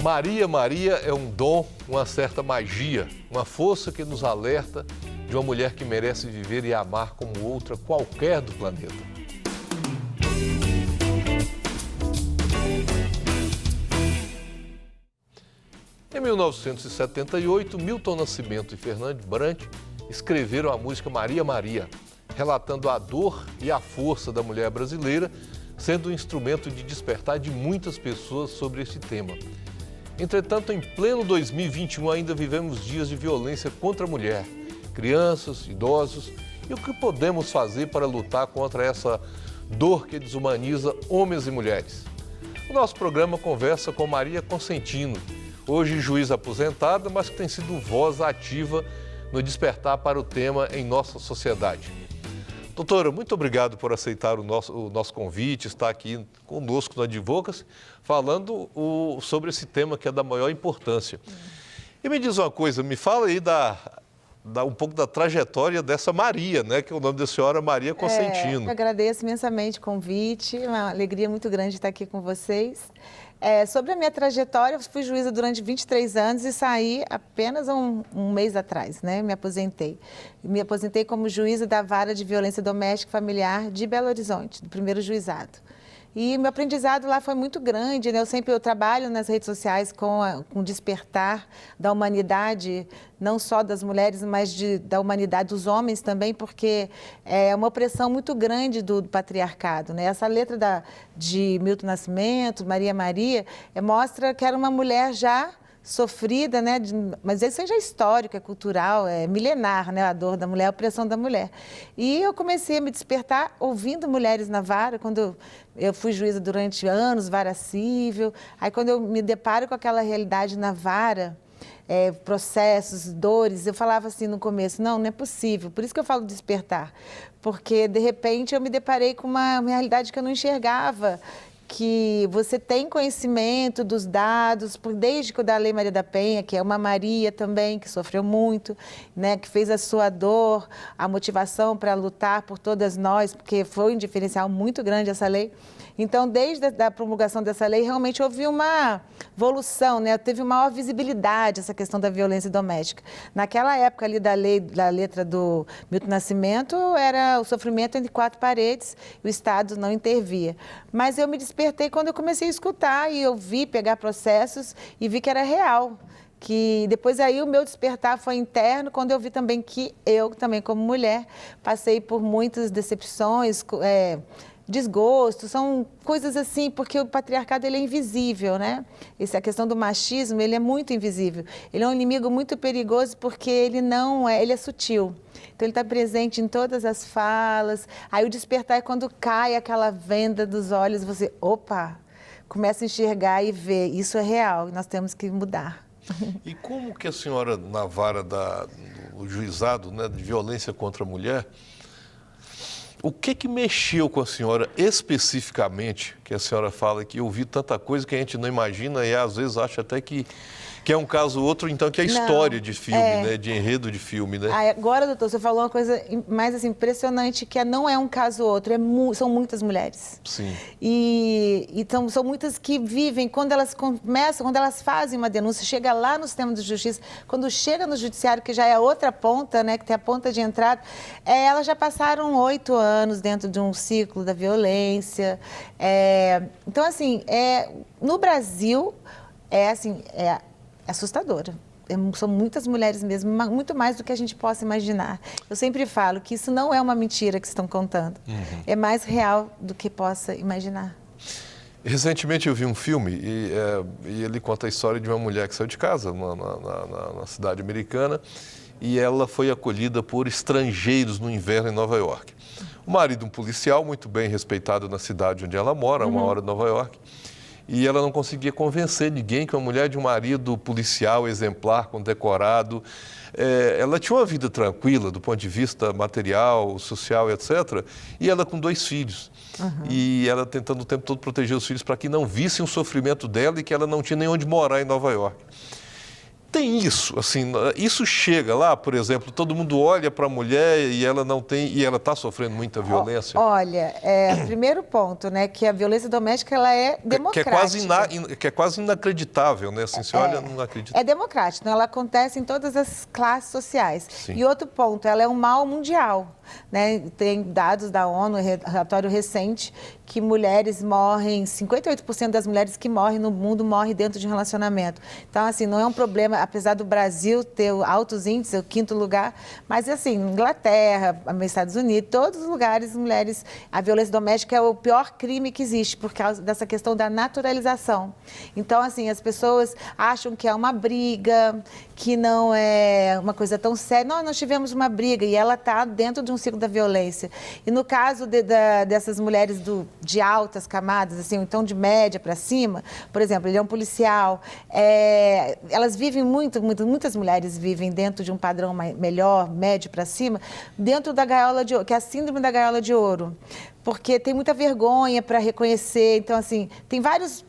Maria, Maria é um dom, uma certa magia, uma força que nos alerta de uma mulher que merece viver e amar como outra qualquer do planeta. Em 1978, Milton Nascimento e Fernando Brant escreveram a música Maria, Maria, relatando a dor e a força da mulher brasileira, sendo um instrumento de despertar de muitas pessoas sobre este tema. Entretanto, em pleno 2021, ainda vivemos dias de violência contra a mulher, crianças, idosos. E o que podemos fazer para lutar contra essa dor que desumaniza homens e mulheres? O nosso programa conversa com Maria Consentino, hoje juíza aposentada, mas que tem sido voz ativa no despertar para o tema em nossa sociedade. Doutora, muito obrigado por aceitar o nosso convite, estar aqui conosco no Advocacy, falando sobre esse tema que é da maior importância. E me diz uma coisa, me fala aí um pouco da trajetória dessa Maria, né? Que é o nome da senhora Maria Consentino. Eu agradeço imensamente o convite, uma alegria muito grande estar aqui com vocês. Sobre a minha trajetória, eu fui juíza durante 23 anos e saí apenas um mês atrás, né? Me aposentei. Me aposentei como juíza da Vara de Violência Doméstica e Familiar de Belo Horizonte, do primeiro juizado. E meu aprendizado lá foi muito grande, né? Eu trabalho nas redes sociais com o despertar da humanidade, não só das mulheres, mas da humanidade dos homens também, porque é uma opressão muito grande do patriarcado, né? Essa letra de Milton Nascimento, Maria Maria, mostra que era uma mulher já sofrida, né? Mas isso é já histórico, é cultural, é milenar, né? A dor da mulher, a opressão da mulher. E eu comecei a me despertar ouvindo mulheres na vara, quando eu fui juíza durante anos, vara civil. Aí quando eu me deparo com aquela realidade na vara, processos, dores, eu falava assim no começo, não é possível. Por isso que eu falo despertar, porque de repente eu me deparei com uma realidade que eu não enxergava, que você tem conhecimento dos dados, desde da Lei Maria da Penha, que é uma Maria também, que sofreu muito, né, que fez a sua dor, a motivação para lutar por todas nós, porque foi um diferencial muito grande essa lei. Então, desde a promulgação dessa lei, realmente houve uma evolução, né? Teve maior visibilidade essa questão da violência doméstica. Naquela época ali da letra do Milton Nascimento, era o sofrimento entre quatro paredes, o Estado não intervia. Mas eu me despertei quando eu comecei a escutar e eu vi pegar processos e vi que era real. Que depois aí o meu despertar foi interno, quando eu vi também que eu, também como mulher, passei por muitas decepções, desgosto, são coisas assim, porque o patriarcado ele é invisível, né? A questão do machismo, ele é muito invisível. Ele é um inimigo muito perigoso porque ele ele é sutil. Então ele está presente em todas as falas. Aí o despertar é quando cai aquela venda dos olhos, você, começa a enxergar e ver, isso é real, e nós temos que mudar. E como que a senhora, na vara do juizado, né, de violência contra a mulher, o que mexeu com a senhora especificamente, que a senhora fala que eu vi tanta coisa que a gente não imagina e às vezes acha até que é um caso ou outro, então que é história de filme, né? De enredo de filme, né? Agora, doutor, você falou uma coisa mais assim, impressionante, que não é um caso ou outro, são muitas mulheres. Sim. Então, são muitas que vivem, quando elas fazem uma denúncia, chega lá no sistema de justiça, quando chega no judiciário, que já é a outra ponta, né, que tem a ponta de entrada, elas já passaram 8 anos dentro de um ciclo da violência. Então, assim, no Brasil, é assustadora. São muitas mulheres mesmo, muito mais do que a gente possa imaginar. Eu sempre falo que isso não é uma mentira que estão contando. É mais real do que possa imaginar. Recentemente eu vi um filme e ele conta a história de uma mulher que saiu de casa na cidade americana e ela foi acolhida por estrangeiros no inverno em Nova York. O marido, um policial muito bem respeitado na cidade onde ela mora, a 1 hora de Nova York, e ela não conseguia convencer ninguém que uma mulher de um marido policial exemplar, condecorado, ela tinha uma vida tranquila do ponto de vista material, social, etc. E ela com 2 filhos. E ela tentando o tempo todo proteger os filhos para que não vissem o sofrimento dela e que ela não tinha nem onde morar em Nova York. Tem isso, assim, isso chega lá, por exemplo, todo mundo olha para a mulher e ela não tem, e ela está sofrendo muita violência. Olha, primeiro ponto, né, que a violência doméstica ela é democrática. Que é quase inacreditável, né? Assim, você olha, não acredita. É democrática, então ela acontece em todas as classes sociais. Sim. E outro ponto, ela é um mal mundial, né? Tem dados da ONU, relatório recente, que mulheres morrem, 58% das mulheres que morrem no mundo morrem dentro de um relacionamento. Então, assim, não é um problema, apesar do Brasil ter altos índices, o 5º lugar, mas, assim, Inglaterra, Estados Unidos, todos os lugares, mulheres, a violência doméstica é o pior crime que existe, por causa dessa questão da naturalização. Então, assim, as pessoas acham que é uma briga, que não é uma coisa tão séria. Nós tivemos uma briga e ela está dentro de um ciclo da violência. E no caso dessas mulheres de altas camadas, assim, então de média para cima, por exemplo, ele é um policial, elas vivem muitas mulheres vivem dentro de um padrão melhor, médio para cima, dentro da gaiola de ouro, que é a síndrome da gaiola de ouro. Porque tem muita vergonha para reconhecer, então, assim, tem vários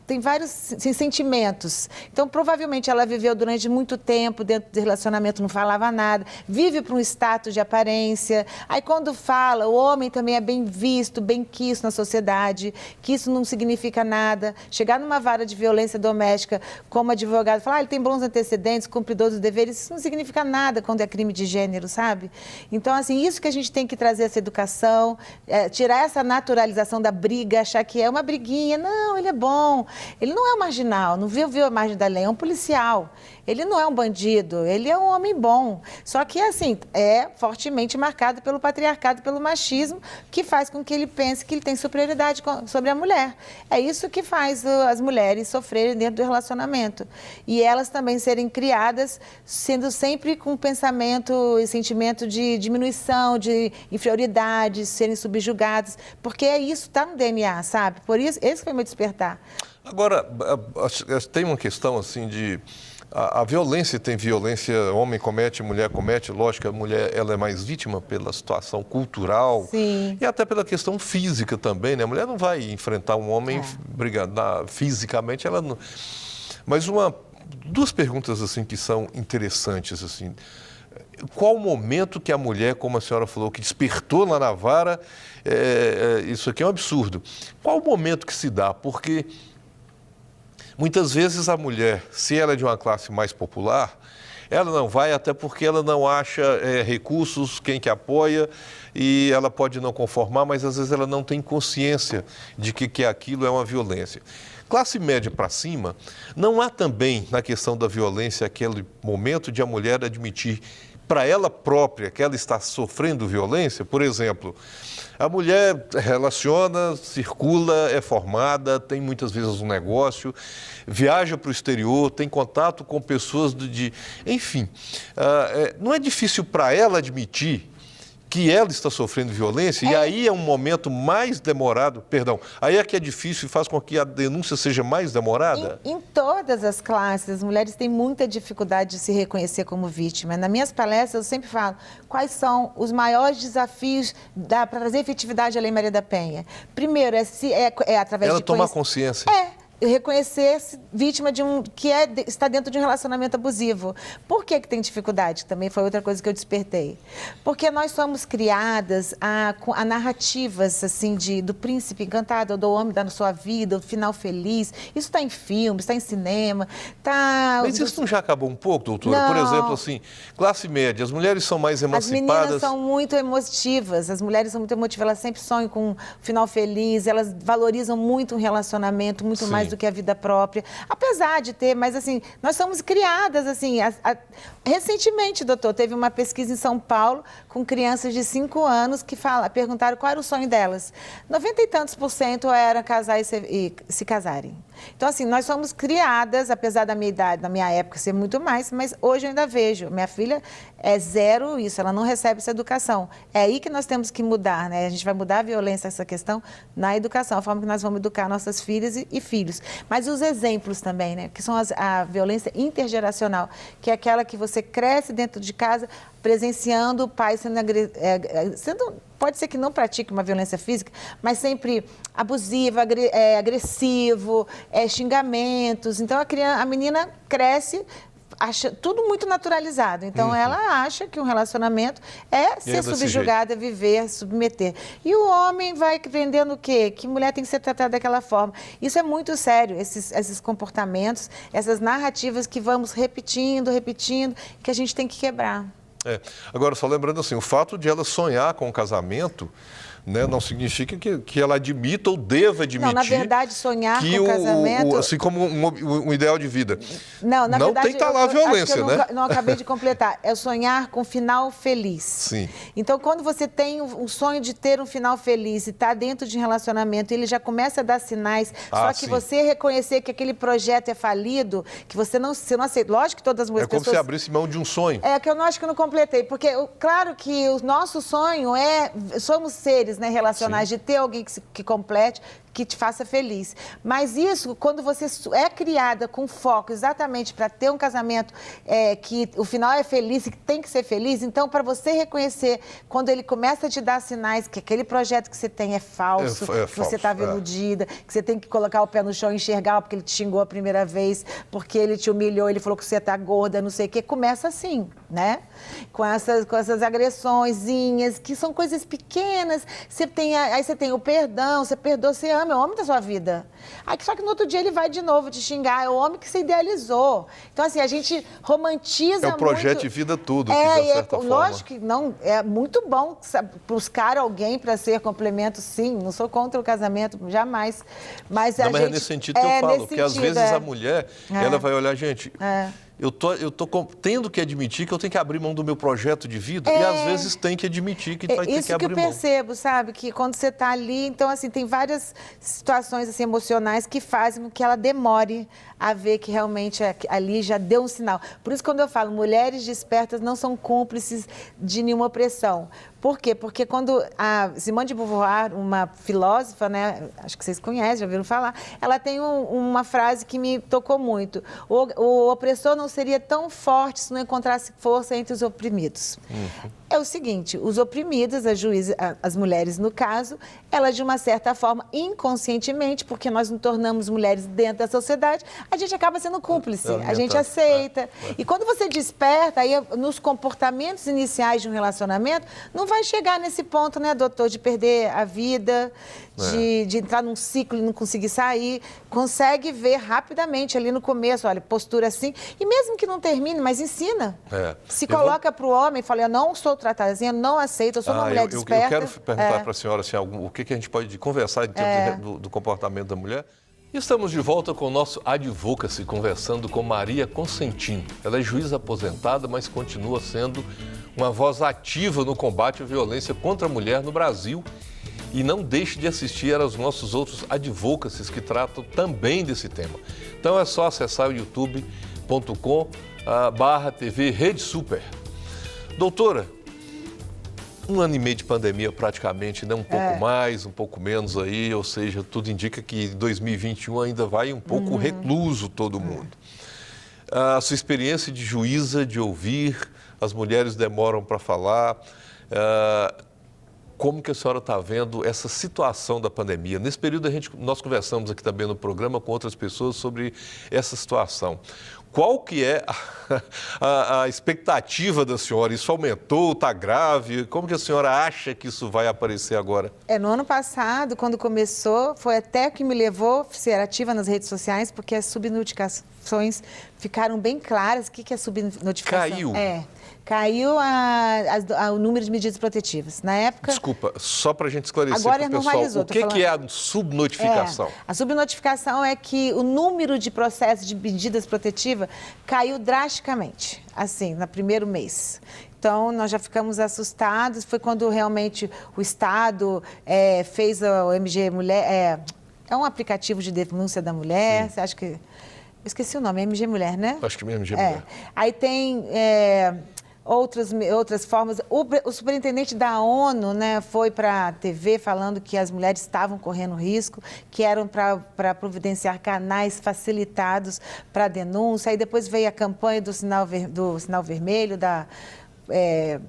assim, sentimentos. Então, provavelmente, ela viveu durante muito tempo dentro de relacionamento, não falava nada, vive para um status de aparência. Aí, quando fala, o homem também é bem visto, bem quisto na sociedade, que isso não significa nada. Chegar numa vara de violência doméstica como advogado, falar, ele tem bons antecedentes, cumpridor dos deveres, isso não significa nada quando é crime de gênero, sabe? Então, assim, isso que a gente tem que trazer essa educação, tirar essa naturalização da briga, achar que é uma briguinha. Não, ele é bom. Ele não é um marginal, não viu a margem da lei, é um policial. Ele não é um bandido, ele é um homem bom. Só que, assim, é fortemente marcado pelo patriarcado, pelo machismo, que faz com que ele pense que ele tem superioridade sobre a mulher. É isso que faz as mulheres sofrerem dentro do relacionamento. E elas também serem criadas sendo sempre com pensamento e sentimento de diminuição, de inferioridade, serem subjugadas, porque isso está no DNA, sabe? Por isso, esse foi o meu despertar. Agora, tem uma questão, assim, de... A violência tem violência, homem comete, mulher comete, lógico que a mulher ela é mais vítima pela situação cultural. Sim. E até pela questão física também, né? A mulher não vai enfrentar um homem brigando fisicamente, ela não... Mas duas perguntas assim que são interessantes, assim. Qual o momento que a mulher, como a senhora falou, que despertou lá na vara, isso aqui é um absurdo. Qual o momento que se dá? Porque muitas vezes a mulher, se ela é de uma classe mais popular, ela não vai até porque ela não acha recursos, quem que apoia, e ela pode não conformar, mas às vezes ela não tem consciência de que aquilo é uma violência. Classe média para cima, não há também na questão da violência aquele momento de a mulher admitir para ela própria que ela está sofrendo violência. Por exemplo, a mulher relaciona, circula, é formada, tem muitas vezes um negócio, viaja para o exterior, tem contato com pessoas enfim, não é difícil para ela admitir que ela está sofrendo violência, e aí é um momento mais demorado, aí é que é difícil e faz com que a denúncia seja mais demorada? Em todas as classes, as mulheres têm muita dificuldade de se reconhecer como vítima. Nas minhas palestras, eu sempre falo quais são os maiores desafios para trazer efetividade à Lei Maria da Penha. Primeiro, através ela de... tomar consciência. Reconhecer-se vítima está dentro de um relacionamento abusivo. Por que tem dificuldade? Também foi outra coisa que eu despertei. Porque nós somos criadas a narrativas assim, do príncipe encantado, do homem da sua vida, o final feliz. Isso está em filmes, está em cinema. Mas isso não já acabou um pouco, doutora? Não. Por exemplo, assim, classe média, as mulheres são mais emancipadas. As meninas são muito emotivas, elas sempre sonham com um final feliz, elas valorizam muito um relacionamento, muito mais do que a vida própria, apesar de ter, mas assim, nós somos criadas assim, recentemente, doutor, teve uma pesquisa em São Paulo com crianças de 5 anos que perguntaram qual era o sonho delas. 90 e tantos% era casar e se casarem. Então, assim, nós somos criadas, apesar da minha idade, da minha época ser muito mais, mas hoje eu ainda vejo, minha filha é zero isso, ela não recebe essa educação. É aí que nós temos que mudar, né? A gente vai mudar a violência, essa questão, na educação, a forma que nós vamos educar nossas filhas e filhos. Mas os exemplos também, né? Que são a violência intergeracional, que é aquela que você cresce dentro de casa, presenciando o pai sendo pode ser que não pratique uma violência física, mas sempre abusivo, agressivo, xingamentos. Então, a menina cresce acha tudo muito naturalizado. Então, ela acha que um relacionamento é ser subjugada, viver, submeter. E o homem vai vendendo o quê? Que mulher tem que ser tratada daquela forma. Isso é muito sério, esses comportamentos, essas narrativas que vamos repetindo, que a gente tem que quebrar. Agora, só lembrando assim, o fato de ela sonhar com o casamento, né, não significa que ela admita ou deva admitir. Não, na verdade, sonhar com o casamento... assim como um ideal de vida. Não, na verdade, tem que estar lá a violência, eu né? Não acabei de completar. É sonhar com um final feliz. Sim. Então, quando você tem um sonho de ter um final feliz e está dentro de um relacionamento, ele já começa a dar sinais, só que você reconhecer que aquele projeto é falido, que você não aceita. Lógico que todas as pessoas... É como se abrisse mão de um sonho. É que eu não acho que eu não completei, porque claro que o nosso sonho somos seres, né, relacionais, de ter alguém que complete, que te faça feliz. Mas isso, quando você é criada com foco exatamente para ter um casamento que o final é feliz e que tem que ser feliz, então, para você reconhecer, quando ele começa a te dar sinais que aquele projeto que você tem é falso, que você estava iludida, que você tem que colocar o pé no chão e enxergar porque ele te xingou a primeira vez, porque ele te humilhou, ele falou que você está gorda, não sei o quê, começa assim, né? Com essas agressõezinhas, que são coisas pequenas. Aí você tem o perdão, você perdoa, você ama, é o homem da sua vida. Aí, só que no outro dia ele vai de novo te xingar, é o homem que você idealizou. Então, assim, a gente romantiza muito. É o projeto de vida tudo, de certa forma. Lógico que não, é muito bom buscar alguém para ser complemento, sim, não sou contra o casamento, jamais. Mas é nesse sentido que eu falo, que às vezes a mulher, ela vai olhar, gente... Eu tô tendo que admitir que eu tenho que abrir mão do meu projeto de vida e às vezes tem que admitir que vai ter que abrir mão. Isso que eu percebo, sabe? Que quando você está ali, então assim, tem várias situações assim, emocionais que fazem com que ela demore a ver que realmente ali já deu um sinal. Por isso, quando eu falo, mulheres despertas não são cúmplices de nenhuma opressão. Por quê? Porque quando a Simone de Beauvoir, uma filósofa, né, acho que vocês conhecem, já ouviram falar, ela tem uma frase que me tocou muito. O opressor não seria tão forte se não encontrasse força entre os oprimidos. É o seguinte, os oprimidos, as mulheres no caso, elas de uma certa forma, inconscientemente, porque nós nos tornamos mulheres dentro da sociedade, a gente acaba sendo cúmplice, a gente aceita. E quando você desperta, aí nos comportamentos iniciais de um relacionamento, não vai chegar nesse ponto, né, doutor, de perder a vida, de entrar num ciclo e não conseguir sair. Consegue ver rapidamente ali no começo, olha, postura assim. E mesmo que não termine, mas ensina. Se coloca para o homem e fala, eu não sou tratada assim, eu não aceito, eu sou uma mulher desperta. Eu quero perguntar para a senhora assim, o que a gente pode conversar em termos do comportamento da mulher. Estamos de volta com o nosso Advocacy, conversando com Maria Consentino. Ela é juíza aposentada, mas continua sendo uma voz ativa no combate à violência contra a mulher no Brasil. E não deixe de assistir aos nossos outros advocacies que tratam também desse tema. Então é só acessar o youtube.com/TV Rede Super. Doutora, 1 ano e meio de pandemia praticamente, né? Um pouco mais, um pouco menos aí, ou seja, tudo indica que 2021 ainda vai um pouco recluso todo mundo. A sua experiência de juíza, de ouvir, as mulheres demoram para falar, como que a senhora está vendo essa situação da pandemia? Nesse período nós conversamos aqui também no programa com outras pessoas sobre essa situação. Qual que é a expectativa da senhora? Isso aumentou, está grave? Como que a senhora acha que isso vai aparecer agora? No ano passado, quando começou, foi até que me levou a ser ativa nas redes sociais, porque as subnotificações ficaram bem claras. O que é subnotificação? Caiu? Caiu o número de medidas protetivas. Na época... Desculpa, só para a gente esclarecer para o pessoal, o que é a subnotificação? A subnotificação é que o número de processos de medidas protetivas caiu drasticamente, assim, no primeiro mês. Então, nós já ficamos assustados. Foi quando realmente o Estado fez o MG Mulher... É um aplicativo de denúncia da mulher. Você acha que... Eu esqueci o nome, MG Mulher, né? Acho que é MG Mulher. Aí tem... Outras formas. O superintendente da ONU, né, foi para a TV falando que as mulheres estavam correndo risco, que eram para providenciar canais facilitados para denúncia. Aí depois veio a campanha do sinal vermelho,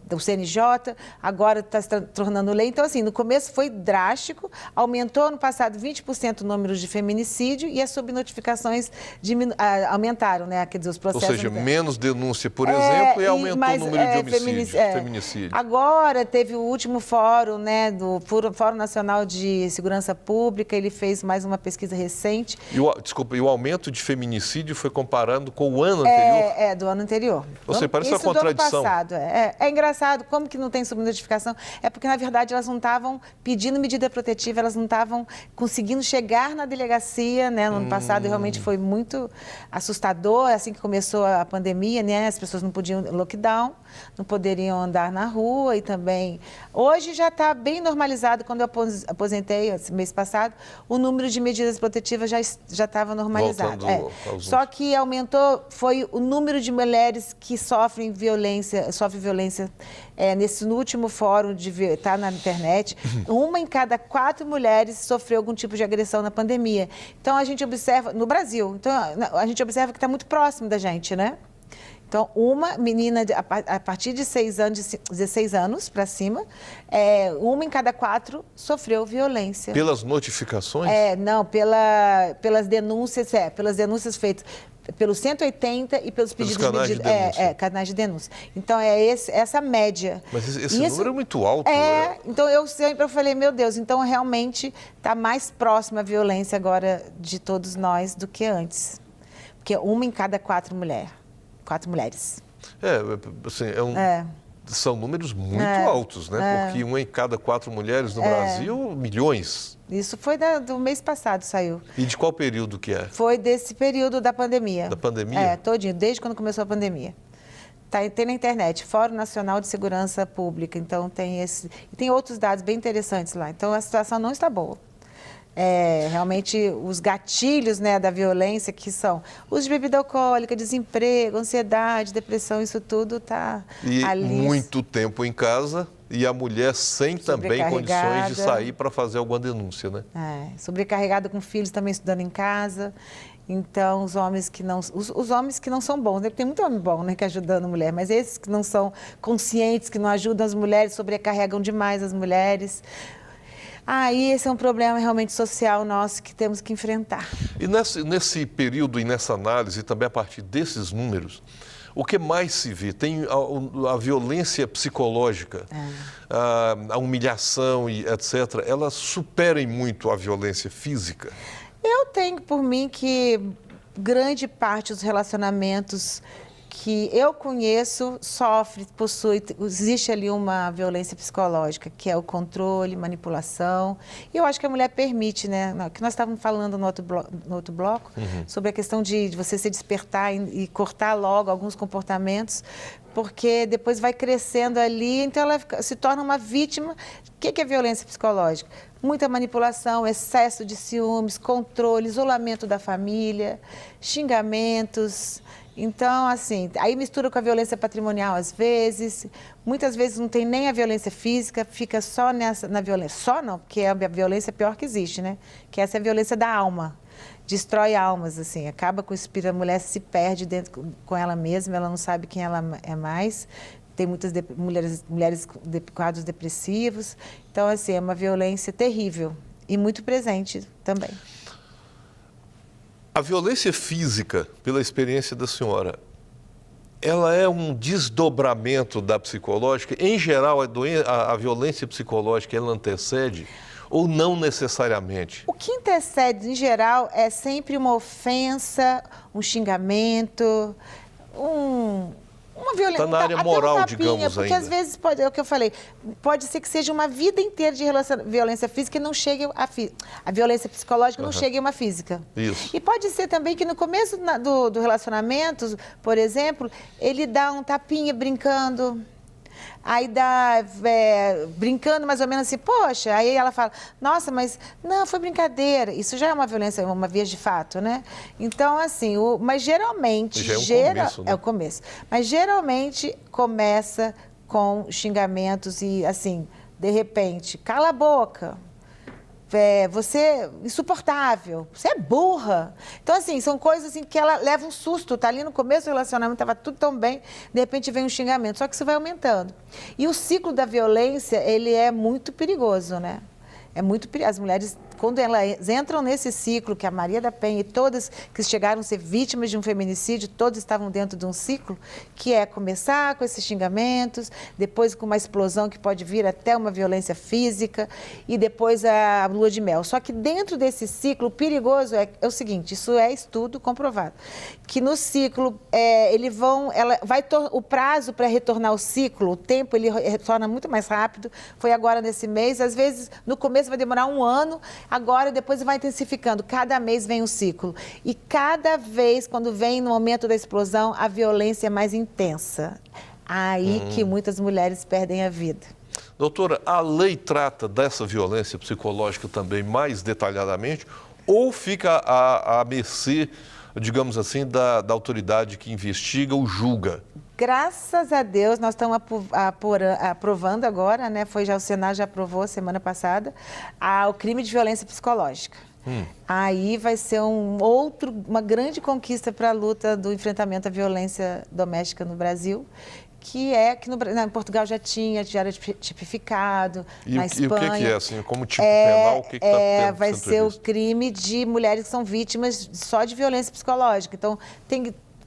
do CNJ, agora está se tornando lei. Então, assim, no começo foi drástico, aumentou no passado 20% o número de feminicídio e as subnotificações aumentaram, né? Quer dizer, os processos... Ou seja, menos denúncia, por exemplo, e aumentou o número de homicídios, feminicídio. Agora teve o último fórum, né, do Fórum Nacional de Segurança Pública, ele fez mais uma pesquisa recente. E o aumento de feminicídio foi comparando com o ano anterior? Do ano anterior. Ou seja, parece uma contradição. Do ano passado, é engraçado, como que não tem subnotificação? É porque, na verdade, elas não estavam pedindo medida protetiva, elas não estavam conseguindo chegar na delegacia, né? No ano passado, realmente foi muito assustador, assim que começou a pandemia, né? As pessoas não podiam, lockdown, não poderiam andar na rua e também... Hoje já está bem normalizado, quando eu aposentei, mês passado, o número de medidas protetivas já estava normalizado. Só que aumentou, foi o número de mulheres que sofrem violência, nesse último fórum, está na internet, 1 em cada 4 mulheres sofreu algum tipo de agressão na pandemia. Então, a gente observa, no Brasil, então, a gente observa que está muito próximo da gente, né? Então, uma menina, a partir de 16 anos para cima, 1 em cada 4 sofreu violência. Pelas notificações? Não, pelas denúncias feitas pelos 180 e pelos pedidos de medida. Canais de denúncia. Então, essa média. Mas esse número é muito alto. Então eu falei, meu Deus, então realmente está mais próxima a violência agora de todos nós do que antes. Porque 1 em cada 4 mulheres. São números muito altos, né? Porque 1 em cada 4 mulheres no Brasil, milhões. Isso foi do mês passado, saiu. E de qual período que é? Foi desse período da pandemia. Da pandemia? Todinho, desde quando começou a pandemia. Tem na internet, Fórum Nacional de Segurança Pública, então tem esse... E tem outros dados bem interessantes lá. Então a situação não está boa. Realmente os gatilhos, né, da violência, que são uso de bebida alcoólica, desemprego, ansiedade, depressão, isso tudo está ali. E muito tempo em casa e a mulher sem também condições de sair para fazer alguma denúncia, né? Sobrecarregada com filhos também estudando em casa. Então, os homens que não são bons, né? Porque tem muito homem bom, né, que ajudando a mulher, mas esses que não são conscientes, que não ajudam as mulheres, sobrecarregam demais as mulheres. Esse é um problema realmente social nosso que temos que enfrentar. E nesse período e nessa análise, também a partir desses números, o que mais se vê? Tem a violência psicológica, a humilhação e etc. Elas superem muito a violência física? Eu tenho por mim que grande parte dos relacionamentos que eu conheço existe ali uma violência psicológica, que é o controle, manipulação. E eu acho que a mulher permite, né? Que nós estávamos falando no outro bloco, sobre a questão de você se despertar e cortar logo alguns comportamentos, porque depois vai crescendo ali, então ela se torna uma vítima. O que é violência psicológica? Muita manipulação, excesso de ciúmes, controle, isolamento da família, xingamentos. Então, assim, aí mistura com a violência patrimonial às vezes, muitas vezes não tem nem a violência física, fica só na violência. Só não, porque a violência pior que existe, né? Que essa é a violência da alma. Destrói almas, assim, acaba com o espírito, a mulher se perde dentro com ela mesma, ela não sabe quem ela é mais. Tem muitas mulheres com quadros depressivos. Então, assim, é uma violência terrível e muito presente também. A violência física, pela experiência da senhora, ela é um desdobramento da psicológica? Em geral, a violência psicológica, ela antecede ou não necessariamente? O que antecede, em geral, é sempre uma ofensa, um xingamento, uma violência. Está na área moral, digamos, porque ainda. Às vezes, é o que eu falei, pode ser que seja uma vida inteira de violência física e não chegue a violência psicológica não chegue a uma física. Isso. E pode ser também que no começo do relacionamento, por exemplo, ele dá um tapinha brincando. Aí brincando mais ou menos assim, poxa, aí ela fala, nossa, mas não, foi brincadeira. Isso já é uma violência, uma via de fato, né? Então, assim, mas geralmente... Já é o começo. Mas geralmente começa com xingamentos e, assim, de repente, cala a boca. você é insuportável, você é burra. Então, assim, são coisas assim, que ela leva um susto. Tá ali no começo do relacionamento, estava tudo tão bem, de repente vem um xingamento. Só que isso vai aumentando. E o ciclo da violência, ele é muito perigoso, né? As mulheres, quando elas entram nesse ciclo, que a Maria da Penha e todas que chegaram a ser vítimas de um feminicídio, todas estavam dentro de um ciclo, que é começar com esses xingamentos, depois com uma explosão que pode vir até uma violência física e depois a lua de mel. Só que dentro desse ciclo, o perigoso é o seguinte, isso é estudo comprovado, que no ciclo, o prazo para retornar ao ciclo, o tempo, ele retorna muito mais rápido, foi agora nesse mês, às vezes no começo vai demorar 1 ano, agora depois vai intensificando, cada mês vem um ciclo. E cada vez, quando vem no momento da explosão, a violência é mais intensa. Aí que muitas mulheres perdem a vida. Doutora, a lei trata dessa violência psicológica também mais detalhadamente ou fica à mercê, digamos assim, da autoridade que investiga ou julga? Graças a Deus, nós estamos aprovando agora, né? O Senado já aprovou semana passada, o crime de violência psicológica. Aí vai ser uma grande conquista para a luta do enfrentamento à violência doméstica no Brasil, que em Portugal já era tipificado, na Espanha. E o que é assim, como tipo penal, o que está tendo? Vai ser o crime de mulheres que são vítimas só de violência psicológica. Então,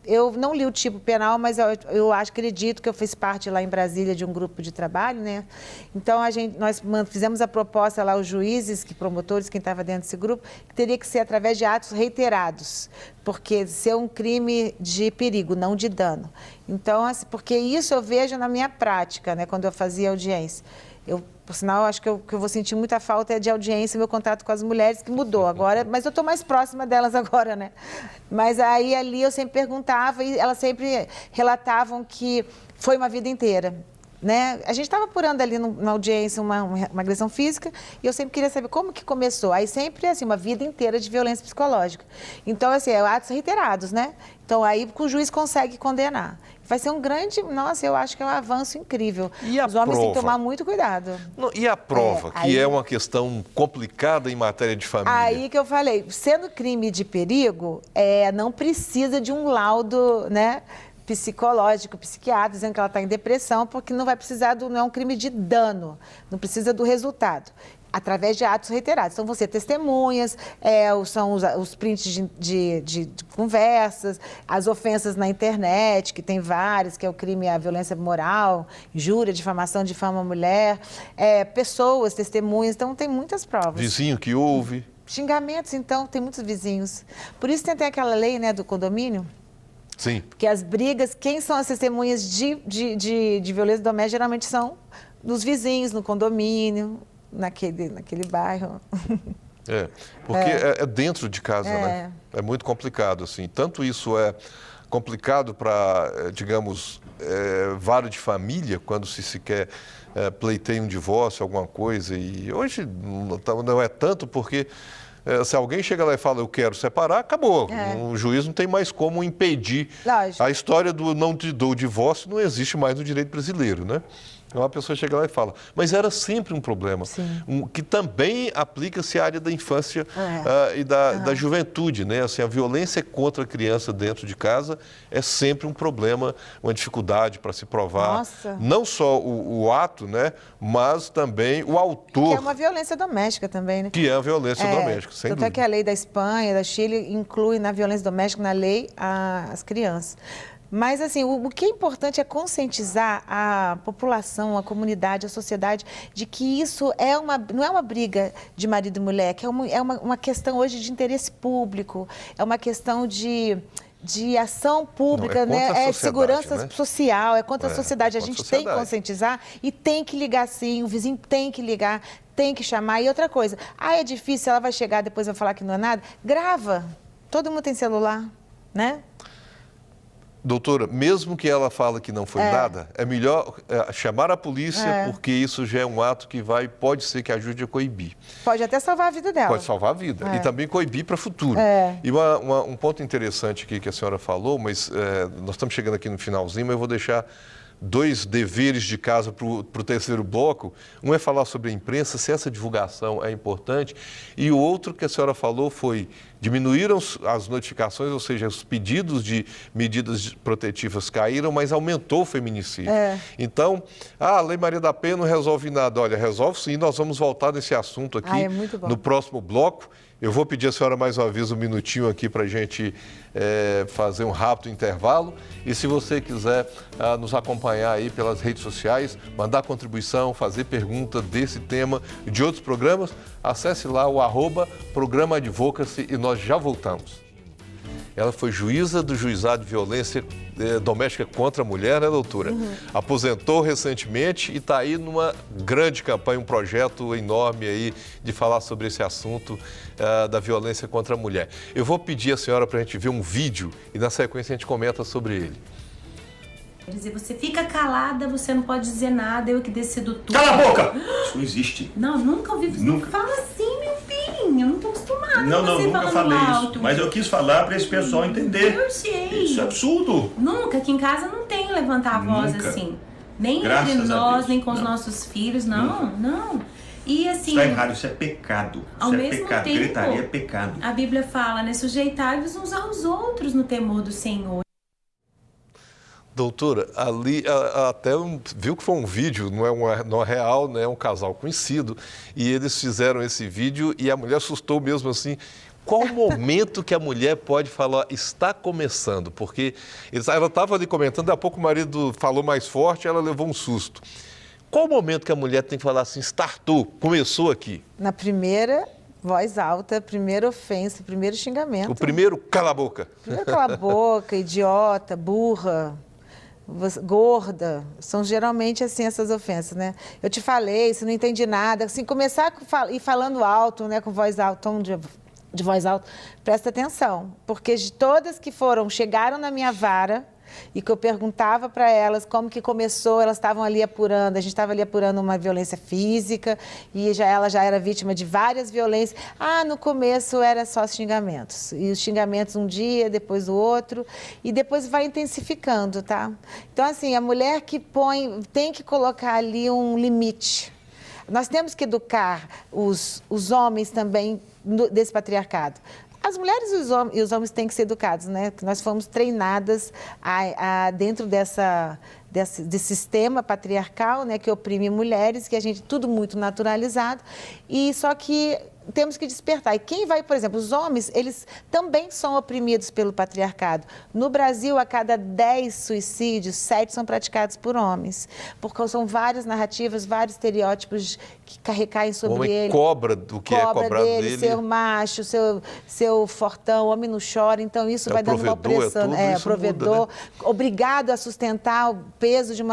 eu não li o tipo penal, mas eu acredito que eu fiz parte lá em Brasília de um grupo de trabalho, né? Então, nós fizemos a proposta lá aos juízes, promotores, quem estava dentro desse grupo, que teria que ser através de atos reiterados, porque ser um crime de perigo, não de dano. Então, assim, porque isso eu vejo na minha prática, né? Quando eu fazia audiência. Por sinal, acho que eu vou sentir muita falta de audiência, meu contato com as mulheres, que mudou agora, mas eu estou mais próxima delas agora, né? Mas aí ali eu sempre perguntava e elas sempre relatavam que foi uma vida inteira, né? A gente estava apurando ali na audiência uma agressão física e eu sempre queria saber como que começou. Aí sempre, assim, uma vida inteira de violência psicológica. Então, assim, atos reiterados, né? Então, aí o juiz consegue condenar. Vai ser eu acho que é um avanço incrível. E a Os homens têm que prova? tomar muito cuidado. E a prova, que é uma questão complicada em matéria de família? Aí que eu falei, sendo crime de perigo, não precisa de um laudo, né, psicológico, psiquiatra, dizendo que ela está em depressão, porque não vai precisar não é um crime de dano, não precisa do resultado. Através de atos reiterados. Então, você testemunhas, são os prints de conversas, as ofensas na internet, que tem várias, que é o crime, a violência moral, injúria, difamação, difama a mulher, pessoas, testemunhas, então tem muitas provas. Vizinho que ouve. Xingamentos, então, tem muitos vizinhos. Por isso tem até aquela lei, né, do condomínio. Sim. Porque as brigas, quem são as testemunhas de violência doméstica, geralmente são dos vizinhos, no condomínio, naquele bairro. Porque é dentro de casa, né? É muito complicado, assim. Tanto isso é complicado para, digamos, vara de família, quando se quer pleiteia um divórcio, alguma coisa. E hoje não é tanto, porque se alguém chega lá e fala, eu quero separar, acabou. O juiz não tem mais como impedir. Lógico. A história do não te dou divórcio não existe mais no direito brasileiro, né? Então, a pessoa chega lá e fala, mas era sempre um problema, que também aplica-se à área da infância e da juventude, né? Assim, a violência contra a criança dentro de casa é sempre um problema, uma dificuldade para se provar. Nossa. Não só o ato, né? Mas também o autor. Que é uma violência doméstica também, né? Que é a violência doméstica, sem Tanto dúvida. é que a lei da Espanha, da Chile, inclui na violência doméstica, na lei, as crianças. Mas, assim, o que é importante é conscientizar a população, a comunidade, a sociedade, de que isso não é uma briga de marido e mulher, que é uma questão hoje de interesse público, é uma questão de ação pública, né? De segurança, né? social, é contra a sociedade. A contra gente a sociedade. tem que conscientizar e tem que ligar sim, o vizinho tem que ligar, tem que chamar. E outra coisa, é difícil, ela vai chegar, depois vai falar que não é nada, grava. Todo mundo tem celular, né? Doutora, mesmo que ela fale que não foi nada, é melhor chamar a polícia, porque isso já é um ato que pode ser que ajude a coibir. Pode até salvar a vida dela. Pode salvar a vida. E também coibir para o futuro. E um ponto interessante aqui que a senhora falou, mas nós estamos chegando aqui no finalzinho, mas eu vou deixar dois deveres de casa para o terceiro bloco. Um é falar sobre a imprensa, se essa divulgação é importante, e o outro que a senhora falou foi diminuíram as notificações, ou seja, os pedidos de medidas protetivas caíram, mas aumentou o feminicídio. Então, a Lei Maria da Penha não resolve nada. Olha, resolve sim, nós vamos voltar nesse assunto aqui no próximo bloco. Eu vou pedir à senhora mais uma vez um minutinho aqui para a gente fazer um rápido intervalo. E se você quiser nos acompanhar aí pelas redes sociais, mandar contribuição, fazer pergunta desse tema e de outros programas, acesse lá o @Programa Advocacy e nós já voltamos. Ela foi juíza do Juizado de Violência Doméstica contra a Mulher, né, doutora? Aposentou recentemente e está aí numa grande campanha, um projeto enorme aí de falar sobre esse assunto da violência contra a mulher. Eu vou pedir à senhora para a gente ver um vídeo e na sequência a gente comenta sobre ele. Quer dizer, você fica calada, você não pode dizer nada, eu que decido tudo. Cala a boca! Isso não existe. Não, nunca ouvi você. Nunca. Fala assim, meu filho, eu não tô acostumada Não, com você nunca falando falei alto. isso. Mas eu quis falar para esse pessoal entender. Eu sei. Isso é absurdo. Nunca, aqui em casa não tem levantar a voz Nunca. assim. Nem Graças entre a nós, Deus. nem com os Não. nossos filhos, não, não. E assim... Isso é errado, isso é pecado. Ao Isso é mesmo pecado. tempo, Gritaria é pecado. a Bíblia fala, né? Sujeitai-vos uns aos outros no temor do Senhor. Doutora, ali até viu que foi um vídeo, não é real, né? É um casal conhecido, e eles fizeram esse vídeo e a mulher assustou mesmo assim. Qual o momento que a mulher pode falar, está começando? Porque ela estava ali comentando, daqui a pouco o marido falou mais forte, ela levou um susto. Qual o momento que a mulher tem que falar assim, startou, começou aqui? Na primeira voz alta, primeira ofensa, primeiro xingamento. O primeiro, cala a boca. Primeiro cala a boca, idiota, burra, gorda. São geralmente assim essas ofensas, né? Eu te falei, você não entende nada. Assim, começar e falando alto, né, com voz alta, tom de voz alta, presta atenção. Porque de todas que chegaram na minha vara, e que eu perguntava para elas como que começou, elas estavam ali apurando, a gente estava ali apurando uma violência física e ela já era vítima de várias violências. No começo era só xingamentos. E os xingamentos um dia, depois o outro, e depois vai intensificando, tá? Então, assim, a mulher que tem que colocar ali um limite. Nós temos que educar os homens também desse patriarcado. As mulheres e os homens têm que ser educados, né? Nós fomos treinadas dentro desse sistema patriarcal, né? Que oprime mulheres, que a gente tudo muito naturalizado, e só que temos que despertar. E quem vai, por exemplo, os homens, eles também são oprimidos pelo patriarcado. No Brasil, a cada 10 suicídios, 7 são praticados por homens, porque são várias narrativas, vários estereótipos que recaem sobre ele. O homem ele. cobra do que é cobrado dele. Ser macho, seu fortão, o homem não chora, então isso vai dando uma opressão. O provedor, muda, né? Obrigado a sustentar o peso de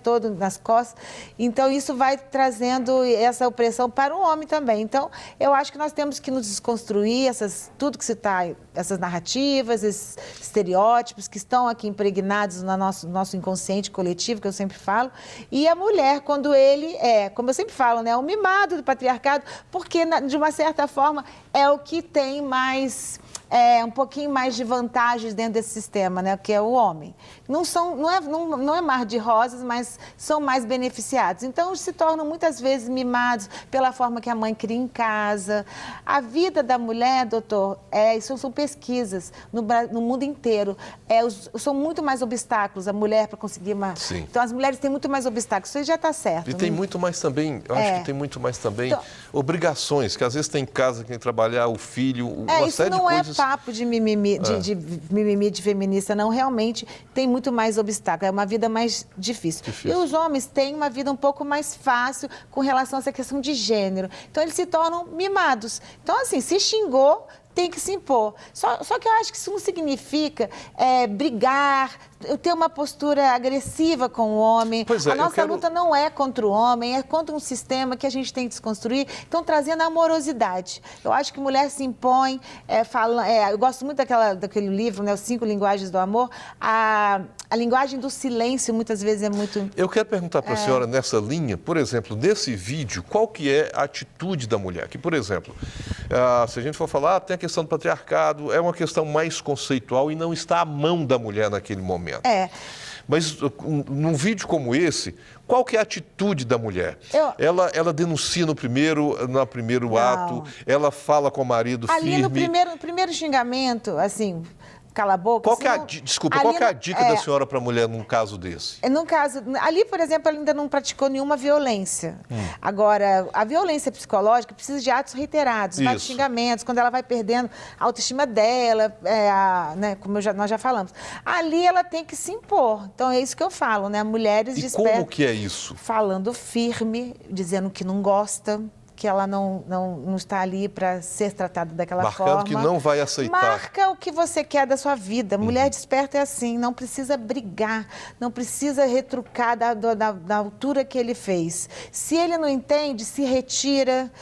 todo nas costas. Então, isso vai trazendo essa opressão para o homem também. Então, eu acho que nós temos que nos desconstruir tudo que se está, essas narrativas, esses estereótipos que estão aqui impregnados no nosso inconsciente coletivo, que eu sempre falo. E a mulher, quando ele como eu sempre falo, né, o mimado do patriarcado, porque, de uma certa forma, é o que tem mais... um pouquinho mais de vantagens dentro desse sistema, né, que é o homem. Não é mar de rosas, mas são mais beneficiados. Então, se tornam muitas vezes mimados pela forma que a mãe cria em casa. A vida da mulher, doutor, isso são pesquisas no mundo inteiro. São muito mais obstáculos a mulher para conseguir uma... Sim. Então, as mulheres têm muito mais obstáculos. Isso já está certo. E tem muito mais também, eu acho que tem muito mais também obrigações, que às vezes tem em casa que tem que trabalhar o filho, uma série de coisas. Isso não é papo de mimimi, de feminista, não. Realmente tem muito mais obstáculo, é uma vida mais difícil. E os homens têm uma vida um pouco mais fácil com relação a essa questão de gênero. Então, eles se tornam mimados. Então, assim, se xingou, tem que se impor. Só que eu acho que isso não significa brigar, ter uma postura agressiva com o homem. A nossa luta não é contra o homem, é contra um sistema que a gente tem que desconstruir. Então, trazendo amorosidade. Eu acho que mulher se impõe, eu gosto muito daquele livro, né, Os 5 Linguagens do Amor. A linguagem do silêncio, muitas vezes, é muito... Eu quero perguntar para a senhora, nessa linha, por exemplo, nesse vídeo, qual que é a atitude da mulher? Que, por exemplo, se a gente for falar, tem a questão do patriarcado, é uma questão mais conceitual e não está à mão da mulher naquele momento. Mas num vídeo como esse, qual que é a atitude da mulher? Ela denuncia no primeiro ato, ela fala com o marido ali firme. no primeiro xingamento, assim, cala a boca. Qual que é a dica da senhora para a mulher num caso desse? Num caso, ali, por exemplo, ela ainda não praticou nenhuma violência. Agora, a violência psicológica precisa de atos reiterados, vários xingamentos, quando ela vai perdendo a autoestima dela, né, como nós já falamos. Ali ela tem que se impor. Então, é isso que eu falo, né? Mulheres despertam. Como que é isso? Falando firme, dizendo que não gosta, que ela não está ali para ser tratada daquela forma. Marcando que não vai aceitar. Marca o que você quer da sua vida. Mulher desperta é assim, não precisa brigar, não precisa retrucar da altura que ele fez. Se ele não entende, se retira.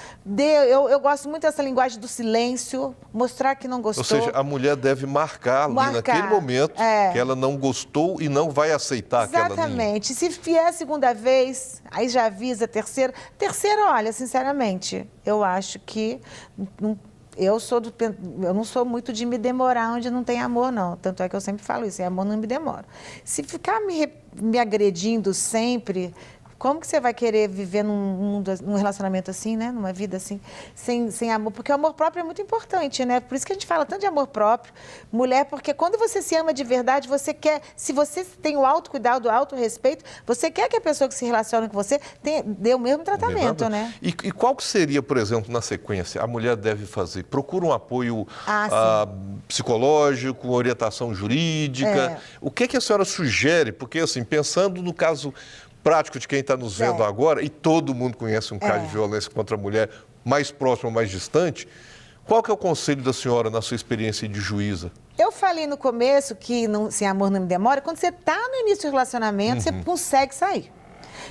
Eu gosto muito dessa linguagem do silêncio, mostrar que não gostou. Ou seja, a mulher deve marcar ali naquele momento que ela não gostou e não vai aceitar aquela linha. Exatamente. Se vier a segunda vez, aí já avisa a terceira. Terceira, olha, sinceramente, eu acho que eu não sou muito de me demorar onde não tem amor, não. Tanto é que eu sempre falo isso, amor não me demora. Se ficar me agredindo sempre, como que você vai querer viver num relacionamento assim, né? Numa vida assim, sem amor? Porque o amor próprio é muito importante, né? Por isso que a gente fala tanto de amor próprio. Mulher, porque quando você se ama de verdade, você quer... Se você tem o autocuidado, o autorrespeito, você quer que a pessoa que se relaciona com você dê o mesmo tratamento, né? E qual que seria, por exemplo, na sequência, a mulher deve fazer? Procura um apoio psicológico, orientação jurídica? O que a senhora sugere? Porque, assim, pensando no caso prático de quem está nos vendo agora, e todo mundo conhece um caso de violência contra a mulher, mais próximo ou mais distante, qual que é o conselho da senhora na sua experiência de juíza? Eu falei no começo que sem amor não me demora. Quando você está no início do relacionamento, você consegue sair.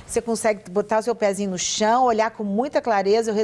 Você consegue botar o seu pezinho no chão, olhar com muita clareza.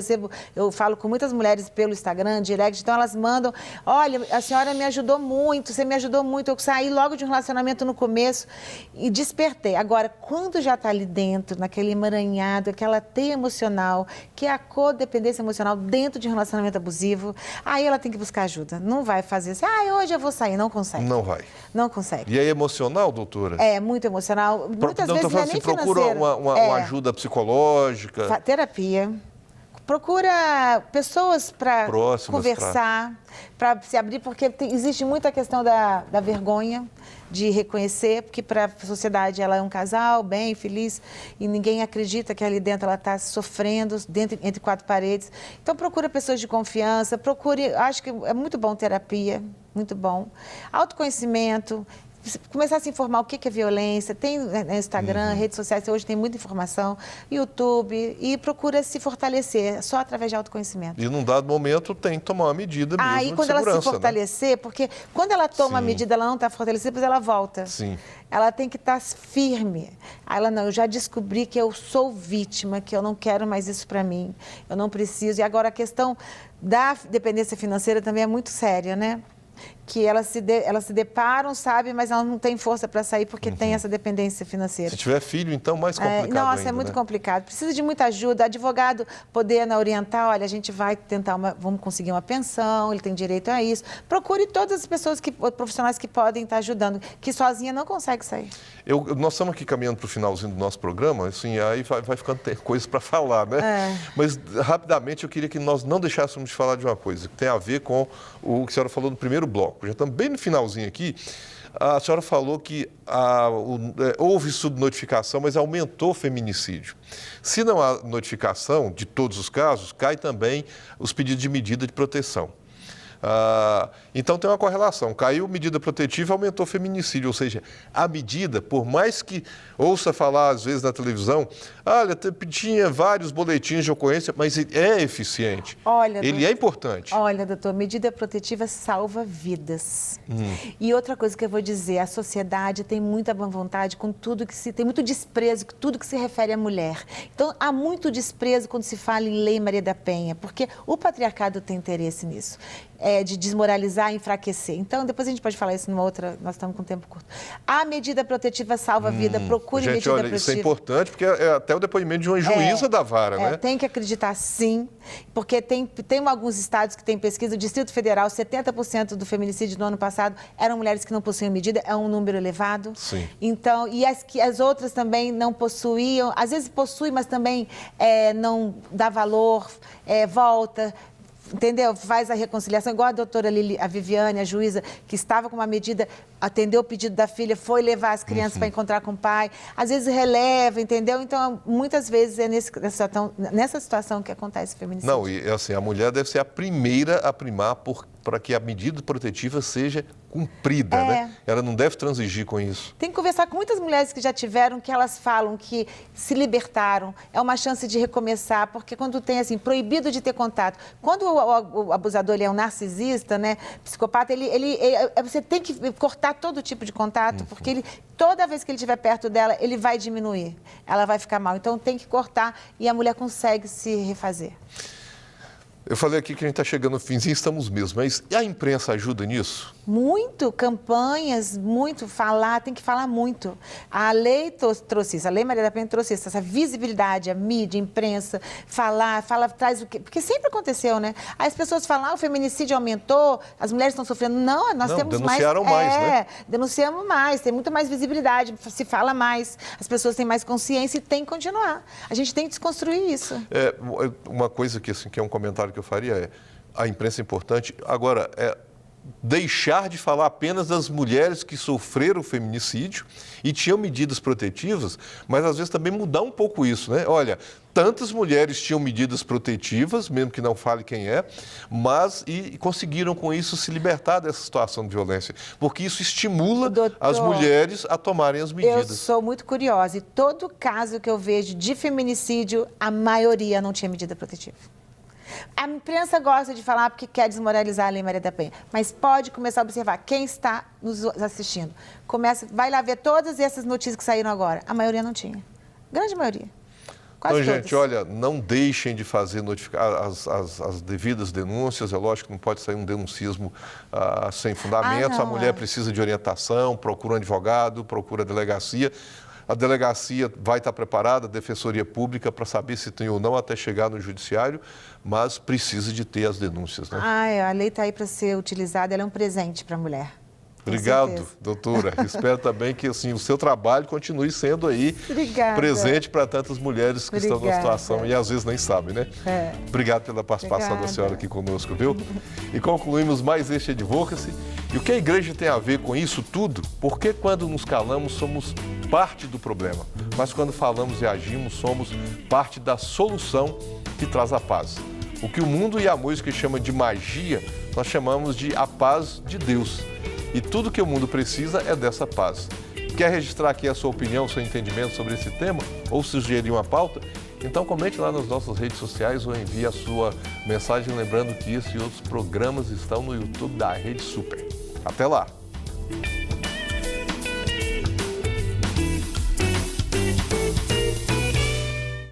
Eu falo com muitas mulheres pelo Instagram, direct, então elas mandam, olha, a senhora me ajudou muito, você me ajudou muito. Eu saí logo de um relacionamento no começo e despertei. Agora, quando já está ali dentro, naquele emaranhado, aquela teia emocional, que é a codependência emocional dentro de um relacionamento abusivo, aí ela tem que buscar ajuda. Não vai fazer assim, hoje eu vou sair, não consegue. Não vai. Não consegue. E é emocional, doutora? É, muito emocional. Muitas vezes não é nem procura uma ajuda psicológica. Terapia. Procura pessoas para conversar, para se abrir, porque existe muita questão da vergonha de reconhecer, porque para a sociedade ela é um casal bem, feliz, e ninguém acredita que ali dentro ela está sofrendo, entre quatro paredes. Então procura pessoas de confiança, acho que é muito bom terapia, muito bom. Autoconhecimento. Começar a se informar o que é violência, tem Instagram, redes sociais, hoje tem muita informação, YouTube, e procura se fortalecer, só através de autoconhecimento. E num dado momento tem que tomar uma medida mesmo de segurança. Aí quando ela se fortalecer, porque quando ela toma uma medida, ela não está fortalecida, depois ela volta. Sim. Ela tem que estar firme. Aí ela, não, eu já descobri que eu sou vítima, que eu não quero mais isso para mim, eu não preciso. E agora a questão da dependência financeira também é muito séria, né? Que elas se deparam, sabe, mas elas não têm força para sair porque tem essa dependência financeira. Se tiver filho, então, mais complicado Nossa, ainda, é muito né? complicado. Precisa de muita ajuda. Advogado poder orientar, olha, a gente vai tentar vamos conseguir uma pensão, ele tem direito a isso. Procure todas as pessoas, profissionais que podem estar ajudando, que sozinha não consegue sair. Nós estamos aqui caminhando para o finalzinho do nosso programa, assim, aí vai ficando coisas para falar, né? Mas, rapidamente, eu queria que nós não deixássemos de falar de uma coisa, que tem a ver com o que a senhora falou no primeiro bloco. Já estamos bem no finalzinho aqui. A senhora falou que houve subnotificação, mas aumentou o feminicídio. Se não há notificação de todos os casos, cai também os pedidos de medida de proteção. Então tem uma correlação, caiu medida protetiva, aumentou o feminicídio, ou seja, a medida, por mais que ouça falar às vezes na televisão, olha, tinha vários boletins de ocorrência, mas ele é eficiente, ele é importante. Olha, doutor, medida protetiva salva vidas. E outra coisa que eu vou dizer, a sociedade tem muita boa vontade com tudo tem muito desprezo com tudo que se refere à mulher. Então há muito desprezo quando se fala em Lei Maria da Penha, porque o patriarcado tem interesse nisso. de desmoralizar e enfraquecer. Então, depois a gente pode falar isso numa outra, nós estamos com tempo curto. A medida protetiva salva a vida, procure Gente, medida olha, protetiva. isso é importante, porque é até o depoimento de uma juíza da vara, né? Tem que acreditar sim, porque tem alguns estados que têm pesquisa, o Distrito Federal, 70% do feminicídio no ano passado eram mulheres que não possuíam medida, é um número elevado. Sim. Então, e as outras também não possuíam, às vezes possui, mas também não dá valor, volta, entendeu? Faz a reconciliação, igual a doutora Lili, a Viviane, a juíza, que estava com uma medida, atendeu o pedido da filha, foi levar as crianças para encontrar com o pai, às vezes releva, entendeu? Então, muitas vezes é nessa situação que acontece o feminicídio. Não, e assim, a mulher deve ser a primeira a primar para que a medida protetiva seja cumprida, né? Ela não deve transigir com isso. Tem que conversar com muitas mulheres que já tiveram, que elas falam que se libertaram, é uma chance de recomeçar, porque quando tem, assim, proibido de ter contato, quando o abusador ele é um narcisista, né, psicopata, você tem que cortar todo tipo de contato, porque toda vez que ele estiver perto dela, ele vai diminuir, ela vai ficar mal. Então tem que cortar e a mulher consegue se refazer. Eu falei aqui que a gente está chegando no finzinho, estamos mesmo, mas e a imprensa ajuda nisso? Muito, campanhas, muito, tem que falar muito. A lei trouxe isso, a Lei Maria da Penha trouxe isso, essa visibilidade, a mídia, a imprensa, traz o quê? Porque sempre aconteceu, né? Aí as pessoas falam, o feminicídio aumentou, as mulheres estão sofrendo. Não, nós temos mais... denunciaram mais, né? Denunciamos mais, tem muito mais visibilidade, se fala mais, as pessoas têm mais consciência e tem que continuar. A gente tem que desconstruir isso. Uma coisa que, assim, que é um comentário que eu faria a imprensa é importante. Agora, deixar de falar apenas das mulheres que sofreram o feminicídio e tinham medidas protetivas, mas às vezes também mudar um pouco isso, né? Olha, tantas mulheres tinham medidas protetivas, mesmo que não fale quem é, mas e conseguiram com isso se libertar dessa situação de violência, porque isso estimula as mulheres a tomarem as medidas. Eu sou muito curiosa e todo caso que eu vejo de feminicídio, a maioria não tinha medida protetiva. A imprensa gosta de falar porque quer desmoralizar a Lei Maria da Penha, mas pode começar a observar quem está nos assistindo. Vai lá ver todas essas notícias que saíram agora. A maioria não tinha. Grande maioria. Quase então, todas. gente, olha, não deixem de fazer as devidas denúncias. É lógico que não pode sair um denuncismo sem fundamentos. A mulher precisa de orientação, procura um advogado, procura a delegacia. A delegacia vai estar preparada, a Defensoria Pública, para saber se tem ou não até chegar no Judiciário, mas precisa de ter as denúncias, né? A lei está aí para ser utilizada, ela é um presente para a mulher. Obrigado, doutora. Espero também que assim, o seu trabalho continue sendo aí presente para tantas mulheres que estão numa situação e às vezes nem sabem, né? Obrigado pela participação da senhora aqui conosco, viu? E concluímos mais este Advocacy. E o que a igreja tem a ver com isso tudo? Porque quando nos calamos somos parte do problema, mas quando falamos e agimos somos parte da solução que traz a paz. O que o mundo e a música chamam de magia, nós chamamos de a paz de Deus. E tudo que o mundo precisa é dessa paz. Quer registrar aqui a sua opinião, seu entendimento sobre esse tema ou sugerir uma pauta? Então comente lá nas nossas redes sociais ou envie a sua mensagem, lembrando que esse e outros programas estão no YouTube da Rede Super. Até lá!